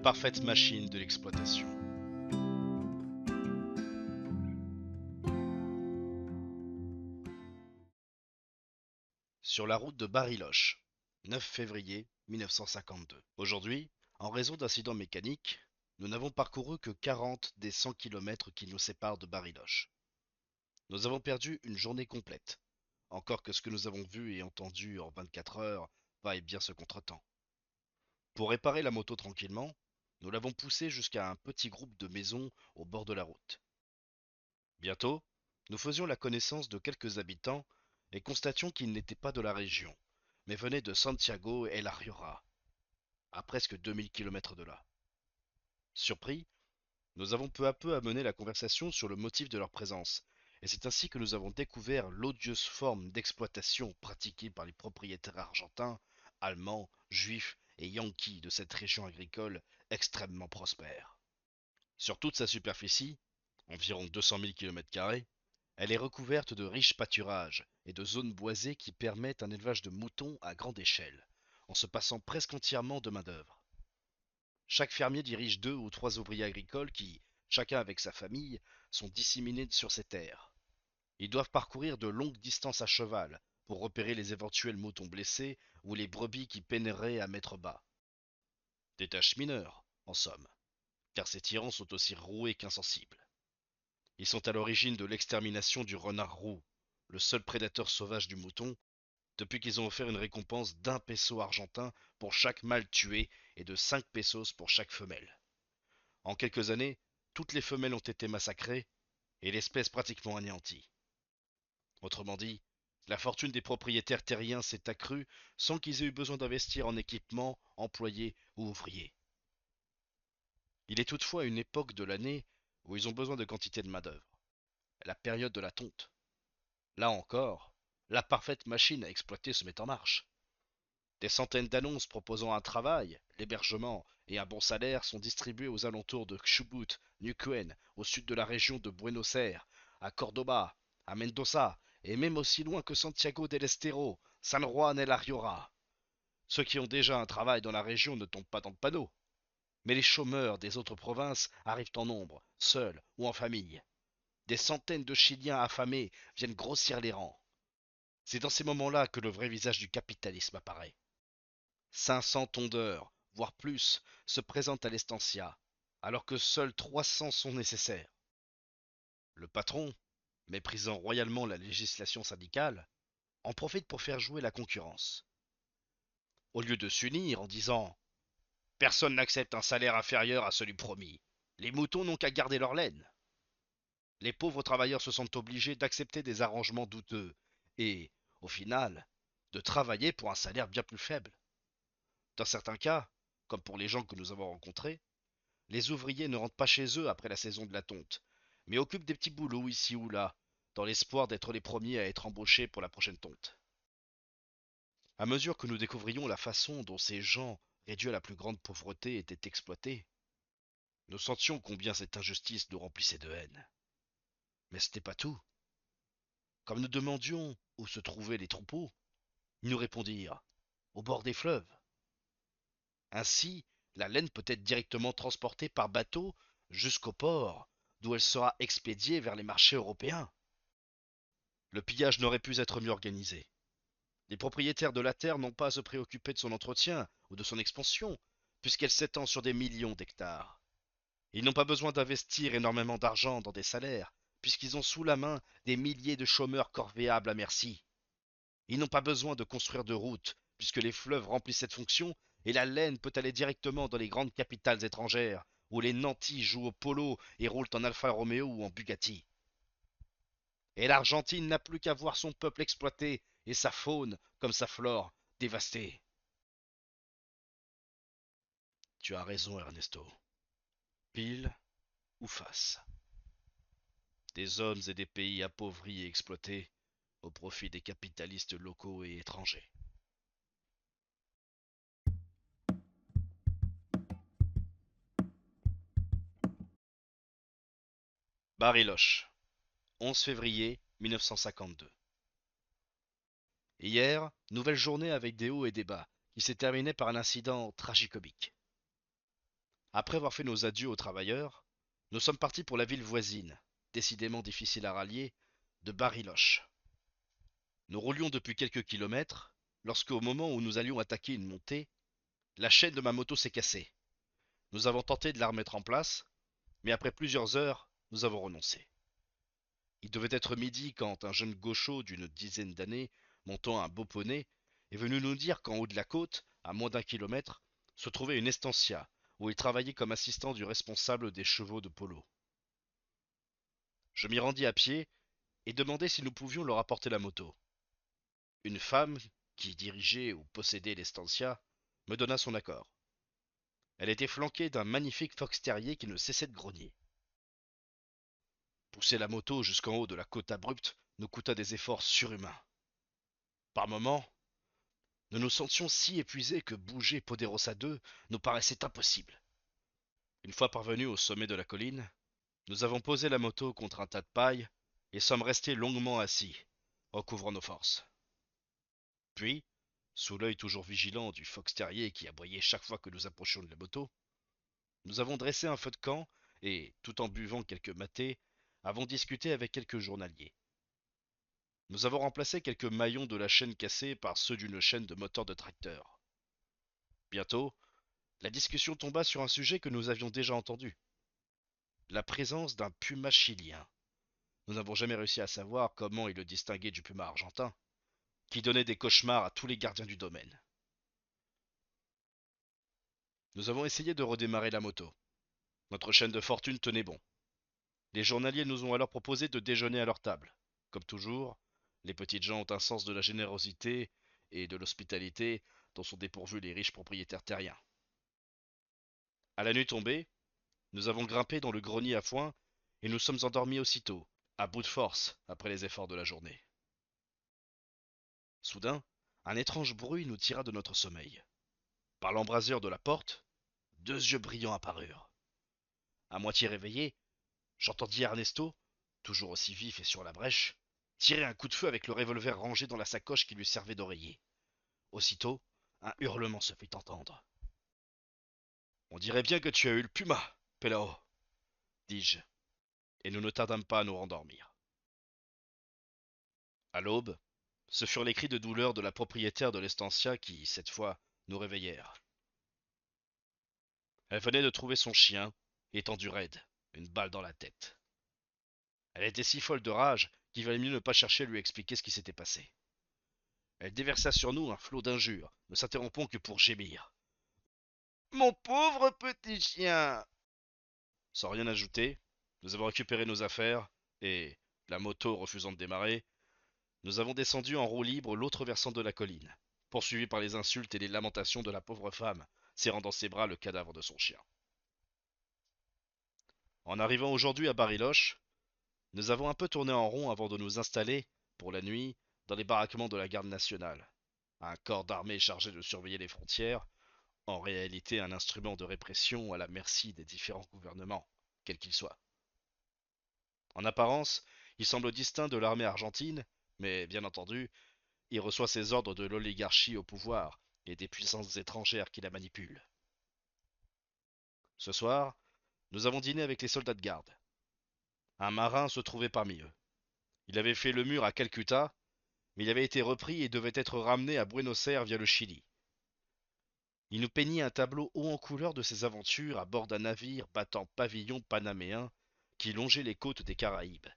parfaite machine de l'exploitation. Sur la route de Bariloche, 9 février 1952. Aujourd'hui, en raison d'incidents mécaniques, nous n'avons parcouru que 40 des 100 km qui nous séparent de Bariloche. Nous avons perdu une journée complète, encore que ce que nous avons vu et entendu en 24 heures vaille bien ce contretemps. Pour réparer la moto tranquillement, nous l'avons poussée jusqu'à un petit groupe de maisons au bord de la route. Bientôt, nous faisions la connaissance de quelques habitants et constations qu'ils n'étaient pas de la région, mais venaient de Santiago El Auriora, à presque 2000 km de là. Surpris, nous avons peu à peu amené la conversation sur le motif de leur présence, et c'est ainsi que nous avons découvert l'odieuse forme d'exploitation pratiquée par les propriétaires argentins, allemands, juifs et yankees de cette région agricole extrêmement prospère. Sur toute sa superficie, environ 200 000 km², elle est recouverte de riches pâturages et de zones boisées qui permettent un élevage de moutons à grande échelle, en se passant presque entièrement de main-d'œuvre. Chaque fermier dirige 2 ou 3 ouvriers agricoles qui, chacun avec sa famille, sont disséminés sur ces terres. Ils doivent parcourir de longues distances à cheval pour repérer les éventuels moutons blessés ou les brebis qui peineraient à mettre bas. Des tâches mineures, en somme, car ces tyrans sont aussi roués qu'insensibles. Ils sont à l'origine de l'extermination du renard roux, le seul prédateur sauvage du mouton, depuis qu'ils ont offert une récompense d'1 peso argentin pour chaque mâle tué et de 5 pesos pour chaque femelle. En quelques années, toutes les femelles ont été massacrées et l'espèce pratiquement anéantie. Autrement dit, la fortune des propriétaires terriens s'est accrue sans qu'ils aient eu besoin d'investir en équipements, employés ou ouvriers. Il est toutefois une époque de l'année où ils ont besoin de quantité de main-d'œuvre, la période de la tonte. Là encore, la parfaite machine à exploiter se met en marche. Des centaines d'annonces proposant un travail, l'hébergement et un bon salaire sont distribuées aux alentours de Chubut, Neuquén, au sud de la région de Buenos Aires, à Cordoba, à Mendoza et même aussi loin que Santiago del Estero, San Juan el Auriora. Ceux qui ont déjà un travail dans la région ne tombent pas dans le panneau, mais les chômeurs des autres provinces arrivent en nombre, seuls ou en famille. Des centaines de Chiliens affamés viennent grossir les rangs. C'est dans ces moments-là que le vrai visage du capitalisme apparaît. 500 tondeurs, voire plus, se présentent à l'Estancia, alors que seuls 300 sont nécessaires. Le patron, méprisant royalement la législation syndicale, en profite pour faire jouer la concurrence. Au lieu de s'unir en disant personne n'accepte un salaire inférieur à celui promis, les moutons n'ont qu'à garder leur laine. Les pauvres travailleurs se sentent obligés d'accepter des arrangements douteux et, au final, de travailler pour un salaire bien plus faible. Dans certains cas, comme pour les gens que nous avons rencontrés, les ouvriers ne rentrent pas chez eux après la saison de la tonte, mais occupent des petits boulots ici ou là, dans l'espoir d'être les premiers à être embauchés pour la prochaine tonte. À mesure que nous découvrions la façon dont ces gens, réduits à la plus grande pauvreté, étaient exploités, nous sentions combien cette injustice nous remplissait de haine. Mais ce n'était pas tout. Comme nous demandions où se trouvaient les troupeaux, ils nous répondirent au bord des fleuves. Ainsi, la laine peut être directement transportée par bateau jusqu'au port, d'où elle sera expédiée vers les marchés européens. Le pillage n'aurait pu être mieux organisé. Les propriétaires de la terre n'ont pas à se préoccuper de son entretien ou de son expansion, puisqu'elle s'étend sur des millions d'hectares. Ils n'ont pas besoin d'investir énormément d'argent dans des salaires, puisqu'ils ont sous la main des milliers de chômeurs corvéables à merci. Ils n'ont pas besoin de construire de routes, puisque les fleuves remplissent cette fonction, et la laine peut aller directement dans les grandes capitales étrangères, où les nantis jouent au polo et roulent en Alfa Romeo ou en Bugatti. Et l'Argentine n'a plus qu'à voir son peuple exploité et sa faune, comme sa flore, dévastée. Tu as raison, Ernesto. Pile ou face. Des hommes et des pays appauvris et exploités au profit des capitalistes locaux et étrangers. Bariloche, 11 février 1952. Hier, nouvelle journée avec des hauts et des bas, qui s'est terminée par un incident tragicomique. Après avoir fait nos adieux aux travailleurs, nous sommes partis pour la ville voisine, décidément difficile à rallier, de Bariloche. Nous roulions depuis quelques kilomètres, lorsque au moment où nous allions attaquer une montée, la chaîne de ma moto s'est cassée. Nous avons tenté de la remettre en place, mais après plusieurs heures, nous avons renoncé. Il devait être midi quand un jeune gaucho d'une dizaine d'années, montant un beau poney, est venu nous dire qu'en haut de la côte, à moins d'1 kilomètre, se trouvait une estancia où il travaillait comme assistant du responsable des chevaux de polo. Je m'y rendis à pied et demandai si nous pouvions leur apporter la moto. Une femme, qui dirigeait ou possédait l'estancia, me donna son accord. Elle était flanquée d'un magnifique fox terrier qui ne cessait de grogner. Pousser la moto jusqu'en haut de la côte abrupte nous coûta des efforts surhumains. Par moments, nous nous sentions si épuisés que bouger Poderosa 2 nous paraissait impossible. Une fois parvenus au sommet de la colline, nous avons posé la moto contre un tas de paille et sommes restés longuement assis, recouvrant nos forces. Puis, sous l'œil toujours vigilant du fox terrier qui aboyait chaque fois que nous approchions de la moto, nous avons dressé un feu de camp et, tout en buvant quelques matés, avons discuté avec quelques journaliers. Nous avons remplacé quelques maillons de la chaîne cassée par ceux d'une chaîne de moteur de tracteur. Bientôt, la discussion tomba sur un sujet que nous avions déjà entendu, la présence d'un puma chilien. Nous n'avons jamais réussi à savoir comment il le distinguait du puma argentin, qui donnait des cauchemars à tous les gardiens du domaine. Nous avons essayé de redémarrer la moto. Notre chaîne de fortune tenait bon. Les journaliers nous ont alors proposé de déjeuner à leur table. Comme toujours, les petites gens ont un sens de la générosité et de l'hospitalité dont sont dépourvus les riches propriétaires terriens. À la nuit tombée, nous avons grimpé dans le grenier à foin et nous sommes endormis aussitôt, à bout de force après les efforts de la journée. Soudain, un étrange bruit nous tira de notre sommeil. Par l'embrasure de la porte, deux yeux brillants apparurent. À moitié réveillé, j'entendis Ernesto, toujours aussi vif et sur la brèche, tirer un coup de feu avec le revolver rangé dans la sacoche qui lui servait d'oreiller. Aussitôt, un hurlement se fit entendre. On dirait bien que tu as eu le puma, Pelao, dis-je, et nous ne tardâmes pas à nous rendormir. À l'aube, ce furent les cris de douleur de la propriétaire de l'estancia qui, cette fois, nous réveillèrent. Elle venait de trouver son chien, étendu raide, une balle dans la tête. Elle était si folle de rage qu'il valait mieux ne pas chercher à lui expliquer ce qui s'était passé. Elle déversa sur nous un flot d'injures, ne s'interrompant que pour gémir. Mon pauvre petit chien! Sans rien ajouter, nous avons récupéré nos affaires et, la moto refusant de démarrer, nous avons descendu en roue libre l'autre versant de la colline, poursuivis par les insultes et les lamentations de la pauvre femme, serrant dans ses bras le cadavre de son chien. En arrivant aujourd'hui à Bariloche, nous avons un peu tourné en rond avant de nous installer, pour la nuit, dans les baraquements de la garde nationale, un corps d'armée chargé de surveiller les frontières, en réalité un instrument de répression à la merci des différents gouvernements, quels qu'ils soient. En apparence, il semble distinct de l'armée argentine, mais bien entendu, il reçoit ses ordres de l'oligarchie au pouvoir et des puissances étrangères qui la manipulent. Ce soir, nous avons dîné avec les soldats de garde. Un marin se trouvait parmi eux. Il avait fait le mur à Calcutta, mais il avait été repris et devait être ramené à Buenos Aires via le Chili. Il nous peignit un tableau haut en couleur de ses aventures à bord d'un navire battant pavillon panaméen qui longeait les côtes des Caraïbes,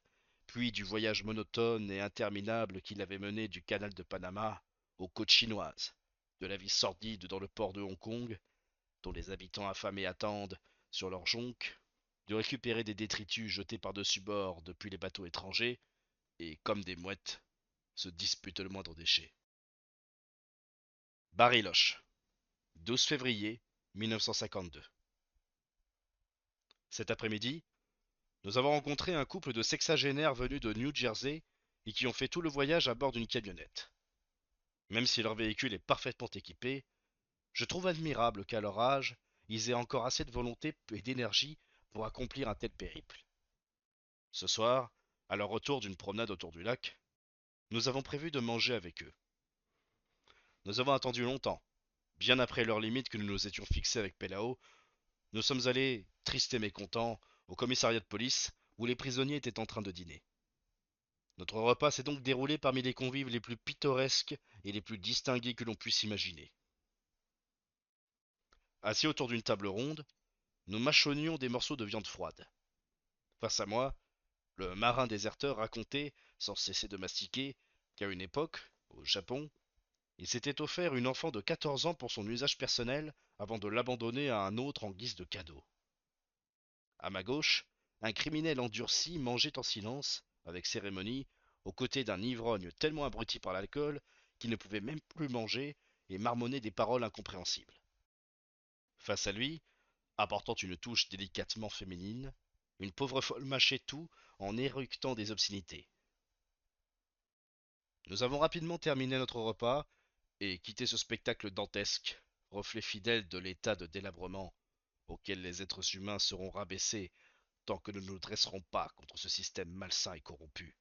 puis du voyage monotone et interminable qu'il avait mené du canal de Panama aux côtes chinoises, de la vie sordide dans le port de Hong Kong, dont les habitants affamés attendent, sur leur jonque, de récupérer des détritus jetés par-dessus bord depuis les bateaux étrangers, et, comme des mouettes, se disputent le moindre déchet. Bariloche, 12 février 1952. Cet après-midi, nous avons rencontré un couple de sexagénaires venus de New Jersey et qui ont fait tout le voyage à bord d'une camionnette. Même si leur véhicule est parfaitement équipé, je trouve admirable qu'à leur âge, ils aient encore assez de volonté et d'énergie pour accomplir un tel périple. Ce soir, à leur retour d'une promenade autour du lac, nous avons prévu de manger avec eux. Nous avons attendu longtemps, bien après l'heure limite que nous nous étions fixée avec Pelao. Nous sommes allés, tristes et mécontents, au commissariat de police, où les prisonniers étaient en train de dîner. Notre repas s'est donc déroulé parmi les convives les plus pittoresques et les plus distingués que l'on puisse imaginer. Assis autour d'une table ronde, nous mâchonnions des morceaux de viande froide. Face à moi, le marin déserteur racontait, sans cesser de mastiquer, qu'à une époque, au Japon, il s'était offert une enfant de 14 ans pour son usage personnel avant de l'abandonner à un autre en guise de cadeau. À ma gauche, un criminel endurci mangeait en silence, avec cérémonie, aux côtés d'un ivrogne tellement abruti par l'alcool qu'il ne pouvait même plus manger et marmonnait des paroles incompréhensibles. Face à lui, apportant une touche délicatement féminine, une pauvre folle mâchait tout en éructant des obscénités. Nous avons rapidement terminé notre repas et quitté ce spectacle dantesque, reflet fidèle de l'état de délabrement auquel les êtres humains seront rabaissés tant que nous ne nous dresserons pas contre ce système malsain et corrompu.